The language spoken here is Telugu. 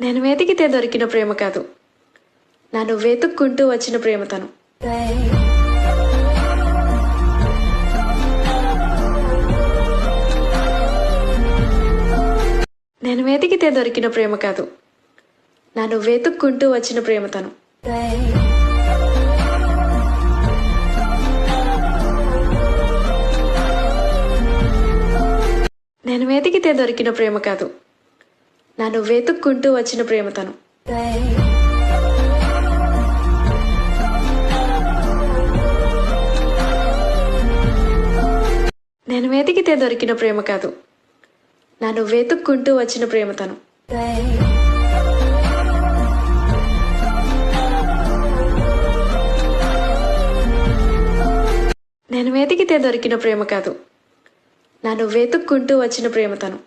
నేను వెతికితే దొరికిన ప్రేమ కాదు, నన్ను వెతుక్కుంటూ వచ్చిన ప్రేమ తను. నేను వెతికితే దొరికిన ప్రేమ కాదు, నన్ను వెతుక్కుంటూ వచ్చిన ప్రేమ తను. నేను వెతికితే దొరికిన ప్రేమ కాదు, నన్ను వెతుక్కుంటూ వచ్చిన ప్రేమ తను. నేను వెతికితే దొరికిన ప్రేమ కాదు, నన్ను వెతుక్కుంటూ వచ్చిన ప్రేమ తను. నేను వెతికితే దొరికిన ప్రేమ కాదు, నన్ను వెతుక్కుంటూ వచ్చిన ప్రేమ తను.